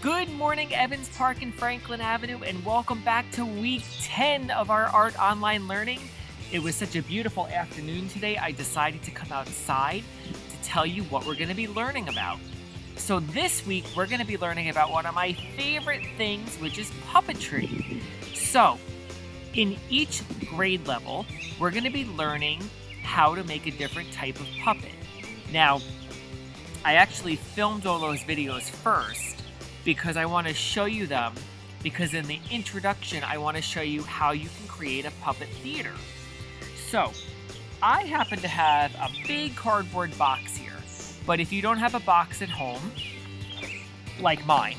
Good morning, Evans Park and Franklin Avenue, and welcome back to week 10 of our art online learning. It was such a beautiful afternoon today, I decided to come outside to tell you what we're going to be learning about. So this week, we're going to be learning about one of my favorite things, which is puppetry. So, in each grade level, we're going to be learning how to make a different type of puppet. Now, I actually filmed all those videos first because I want to show you them, because in the introduction, I want to show you how you can create a puppet theater. So, I happen to have a big cardboard box here, but if you don't have a box at home, like mine,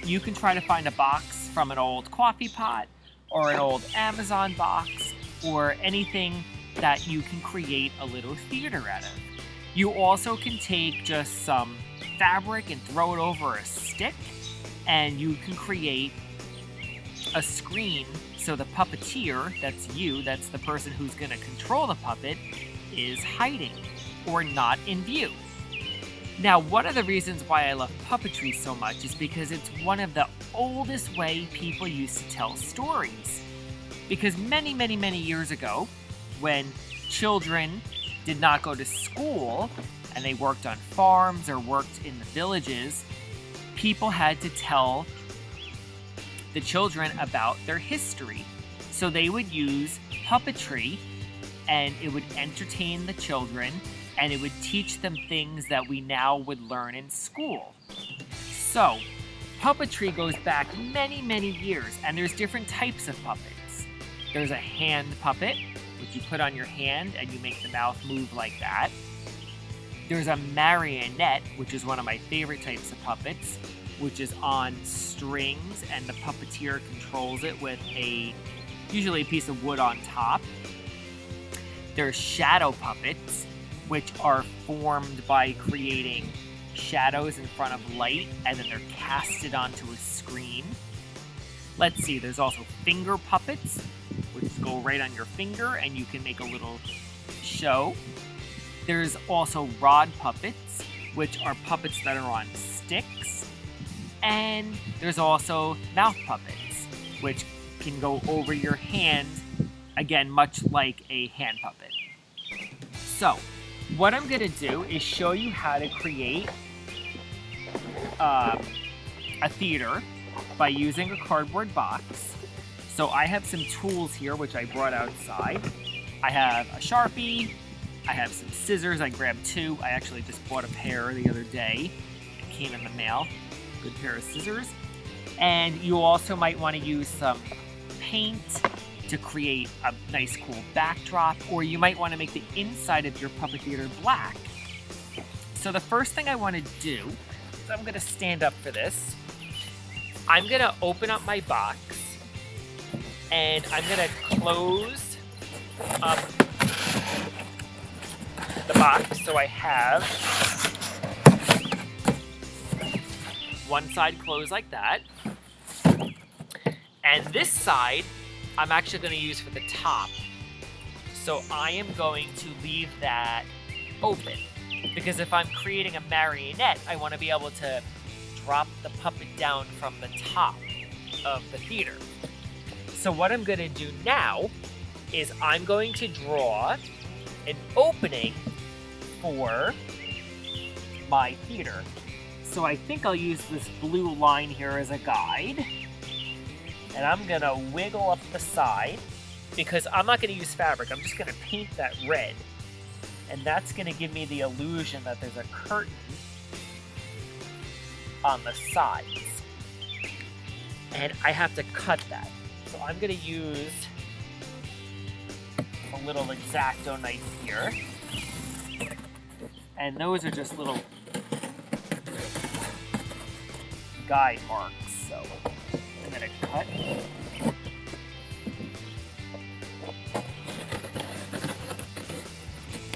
you can try to find a box from an old coffee pot or an old Amazon box or anything that you can create a little theater out of. You also can take just some fabric and throw it over a stick, and you can create a screen so the puppeteer, that's you, that's the person who's going to control the puppet, is hiding or not in view. Now, one of the reasons why I love puppetry so much is because it's one of the oldest way people used to tell stories. Because many, many, many years ago, when children did not go to school and they worked on farms or worked in the villages, people had to tell the children about their history. So they would use puppetry, and it would entertain the children, and it would teach them things that we now would learn in school. So, puppetry goes back many, many years, and there's different types of puppets. There's a hand puppet, which you put on your hand and you make the mouth move like that. There's a marionette, which is one of my favorite types of puppets, which is on strings, and the puppeteer controls it with usually a piece of wood on top. There's shadow puppets, which are formed by creating shadows in front of light, and then they're casted onto a screen. Let's see, there's also finger puppets, which go right on your finger, and you can make a little show. There's also rod puppets, which are puppets that are on sticks. And there's also mouth puppets, which can go over your hand, again, much like a hand puppet. So, what I'm going to do is show you how to create a theater by using a cardboard box. So I have some tools here, which I brought outside. I have a Sharpie, I have some scissors, I grabbed two. I actually just bought a pair the other day. It came in the mail. Good pair of scissors. And you also might want to use some paint to create a nice cool backdrop, or you might want to make the inside of your puppet theater black. So the first thing I want to do is I'm going to stand up for this. I'm going to open up my box, and I'm going to close up the box so I have one side closed like that. And this side, I'm actually going to use for the top. So I am going to leave that open, because if I'm creating a marionette, I want to be able to drop the puppet down from the top of the theater. So what I'm going to do now is I'm going to draw an opening for my theater. So I think I'll use this blue line here as a guide. And I'm going to wiggle up the side, because I'm not going to use fabric. I'm just going to paint that red. And that's going to give me the illusion that there's a curtain on the sides. And I have to cut that. So I'm going to use a little X-Acto knife here. And those are just little guide marks. So I'm going to cut.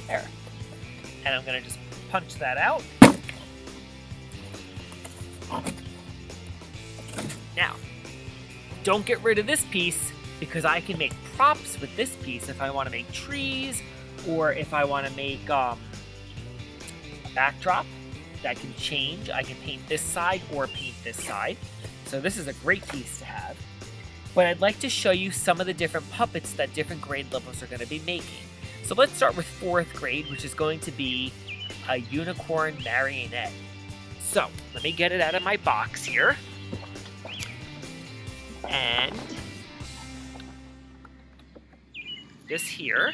There. And I'm going to just punch that out. Now, don't get rid of this piece, because I can make props with this piece if I want to make trees, or if I want to make a backdrop. that can change. I can paint this side or paint this side. So this is a great piece to have. But I'd like to show you some of the different puppets that different grade levels are going to be making. So let's start with 4th grade, which is going to be a unicorn marionette. So let me get it out of my box here. And this here,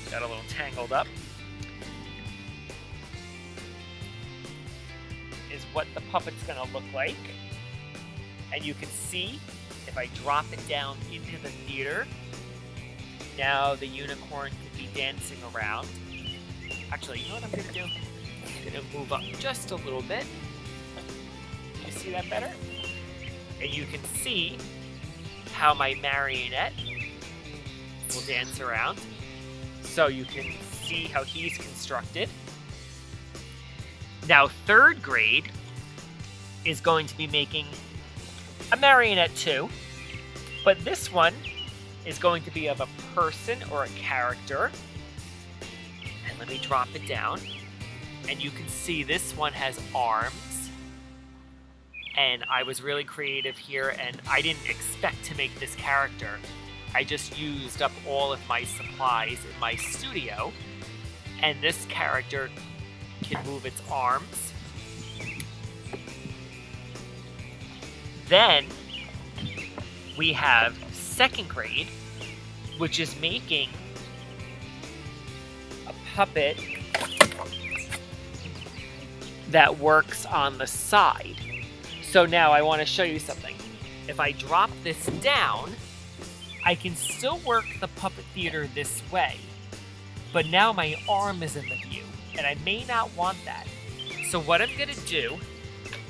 got a little tangled up, is what the puppet's going to look like. And you can see, if I drop it down into the theater, now the unicorn can be dancing around. Actually, you know what I'm going to do? I'm going to move up just a little bit. Do you see that better? And you can see how my marionette will dance around. So you can see how he's constructed. Now 3rd grade is going to be making a marionette too, but this one is going to be of a person or a character. And let me drop it down. And you can see this one has arms. And I was really creative here, and I didn't expect to make this character. I just used up all of my supplies in my studio, and this character can move its arms. Then we have 2nd grade, which is making a puppet that works on the side. So now I want to show you something. If I drop this down, I can still work the puppet theater this way, but now my arm is in the view, and I may not want that. So what I'm going to do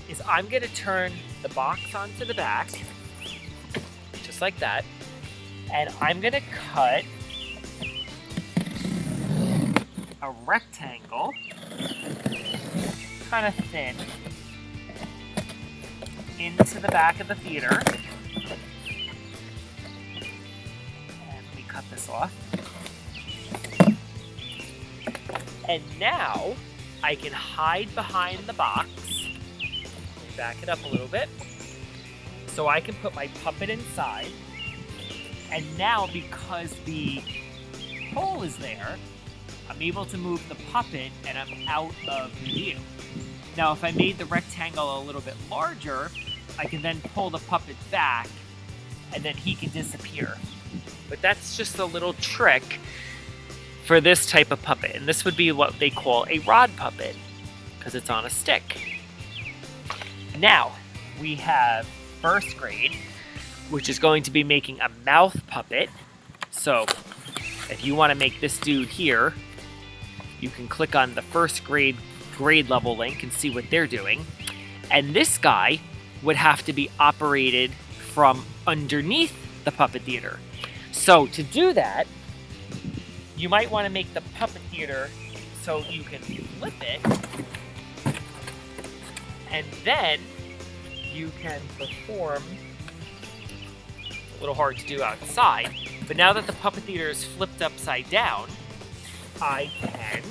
is I'm going to turn the box onto the back, just like that, and I'm going to cut a rectangle, kind of thin, into the back of the theater. And let me cut this off. And now I can hide behind the box. Let me back it up a little bit. So I can put my puppet inside. And now, because the hole is there, I'm able to move the puppet and I'm out of view. Now, if I made the rectangle a little bit larger, I can then pull the puppet back and then he can disappear. But that's just a little trick for this type of puppet. And this would be what they call a rod puppet, because it's on a stick. Now, we have 1st grade, which is going to be making a mouth puppet. So, if you want to make this dude here, you can click on the 1st grade level link and see what they're doing. And this guy would have to be operated from underneath the puppet theater. So to do that, you might want to make the puppet theater so you can flip it, and then you can perform. It's a little hard to do outside, but now that the puppet theater is flipped upside down, I can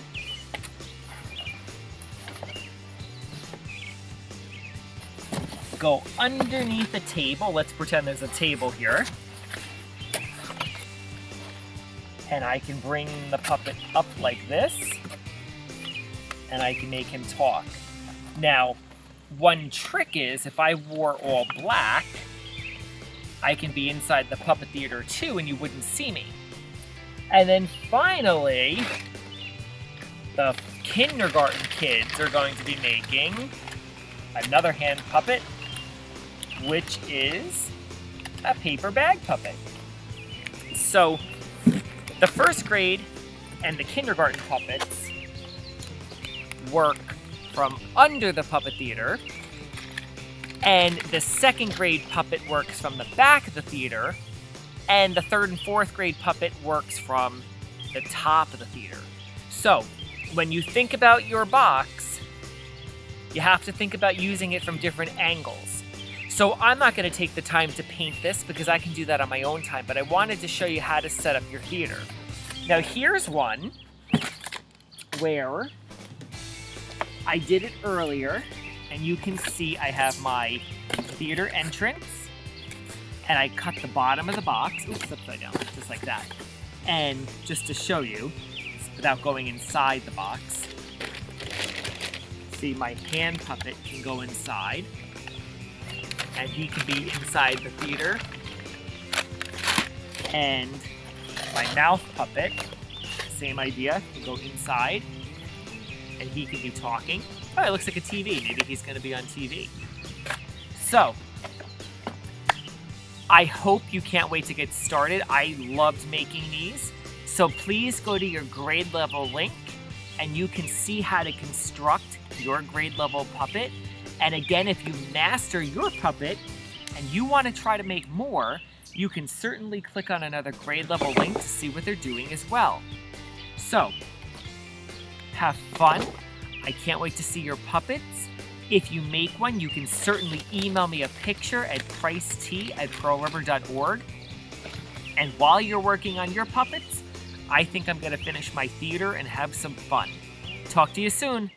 go underneath the table. Let's pretend there's a table here. And I can bring the puppet up like this, and I can make him talk. Now, one trick is, if I wore all black, I can be inside the puppet theater too, and you wouldn't see me. And then finally, the kindergarten kids are going to be making another hand puppet, which is a paper bag puppet. So, the 1st grade and the kindergarten puppets work from under the puppet theater, and the 2nd grade puppet works from the back of the theater, and the 3rd and 4th grade puppet works from the top of the theater. So, when you think about your box, you have to think about using it from different angles. So I'm not going to take the time to paint this because I can do that on my own time, but I wanted to show you how to set up your theater. Now here's one where I did it earlier, and you can see I have my theater entrance, and I cut the bottom of the box, oops, upside down, just like that. And just to show you, without going inside the box, see my hand puppet can go inside, and he can be inside the theater. And my mouth puppet, same idea, can go inside, and he can be talking. Oh, it looks like a TV. Maybe he's going to be on TV. So, I hope you can't wait to get started. I loved making these. So please go to your grade level link, and you can see how to construct your grade level puppet. And again, if you master your puppet and you want to try to make more, you can certainly click on another grade level link to see what they're doing as well. So, have fun. I can't wait to see your puppets. If you make one, you can certainly email me a picture at pricet@pearlriver.org. And while you're working on your puppets, I think I'm going to finish my theater and have some fun. Talk to you soon.